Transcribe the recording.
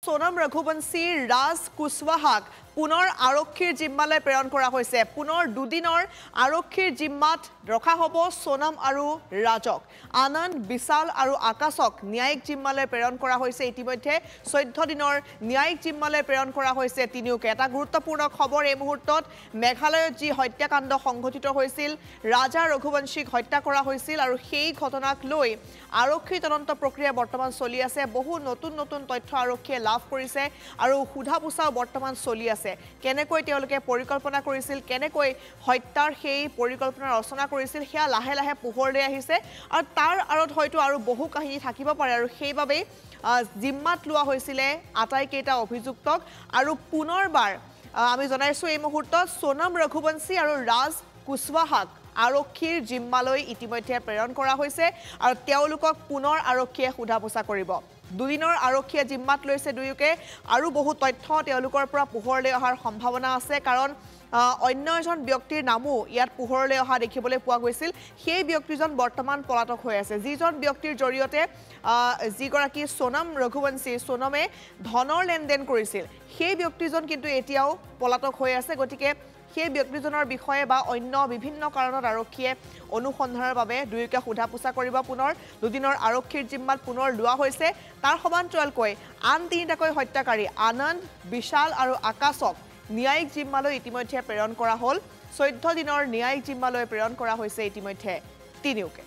সোনম ৰঘুবংশী ৰাজ কুশৱাহাক পুনৰ আৰক্ষীৰ জিম্মালৈ প্ৰেৰণ কৰা হৈছে। পুনৰ দুদিনৰ আৰক্ষীৰ জিম্মাত ৰখা হ'ব সোনম আৰু ৰাজক। আনন্দ, বিশাল আৰু আকাশক ন্যায়িক জিম্মালৈ প্ৰেৰণ কৰা হৈছে। ইতিমধ্যে 14 দিনৰ ন্যায়িক জিম্মালৈ প্ৰেৰণ কৰা হৈছে তিনিওকে। এটা গুৰুত্বপূৰ্ণ খবৰ এই মুহূৰ্তত, মেঘালয়ত যি হত্যাকাণ্ড সংঘটিত হৈছিল, ৰাজা ৰঘুবংশীক হত্যা কৰা হৈছিল আৰু সেই ঘটনাক লৈ আৰক্ষী তদন্ত প্ৰক্ৰিয়া বৰ্তমান চলি আছে। বহু নতুন নতুন তথ্য আৰক্ষীয়ে লাভ কৰিছে আৰু সোধা পোছাও বৰ্তমান চলি আছে। কেনেকৈ তেওঁলোকে পৰিকল্পনা কৰিছিল, কেনেকৈ হত্যাৰ সেই পৰিকল্পনা ৰচনা কৰিছিল, সেয়া লাহে লাহে পোহৰলৈ আহিছে আৰু তাৰ আঁৰত হয়তো আৰু বহু কাহিনী থাকিব পাৰে আৰু সেইবাবেই জিম্মাত লোৱা হৈছিলে আটাইকেইটা অভিযুক্তক। আৰু পুনৰবাৰ আমি জনাইছোঁ এই মুহূৰ্তত সোনম ৰঘুবংশী আৰু ৰাজ কুশৱাহাক আৰক্ষীৰ জিম্মালৈ ইতিমধ্যে প্ৰেৰণ কৰা হৈছে আৰু তেওঁলোকক পুনৰ আৰক্ষীয়ে সোধা পোছা কৰিব। দুদিনৰ আৰক্ষীয়ে জিম্মাত লৈছে দুয়োকে আৰু বহু তথ্য তেওঁলোকৰ পৰা পোহৰলৈ অহাৰ সম্ভাৱনা আছে, কাৰণ অন্য এজন ব্যক্তিৰ নামো ইয়াত পোহৰলৈ অহা দেখিবলৈ পোৱা গৈছিল। সেই ব্যক্তিজন বৰ্তমান পলাতক হৈ আছে। যিজন ব্যক্তিৰ জৰিয়তে যিগৰাকী সোনম ৰঘুবংশী, সোনমে ধনৰ লেনদেন কৰিছিল, সেই ব্যক্তিজন কিন্তু এতিয়াও পলাতক হৈ আছে। গতিকে সেই ব্যক্তিজনৰ বিষয়ে বা অন্য বিভিন্ন কাৰণত আৰক্ষীয়ে অনুসন্ধানৰ বাবে দুয়োকে সোধা পোছা কৰিব। পুনৰ দুদিনৰ আৰক্ষীৰ জিম্মাত পুনৰ লোৱা হৈছে। তাৰ সমান্তৰালকৈ আন তিনিটাকৈ হত্যাকাৰী আনন্দ, বিশাল আৰু আকাশক ন্যায়িক জিম্মালৈ ইতিমধ্যে প্ৰেৰণ কৰা হ'ল। 14 দিনৰ ন্যায়িক জিম্মালৈ প্ৰেৰণ কৰা হৈছে ইতিমধ্যে তিনিওকে।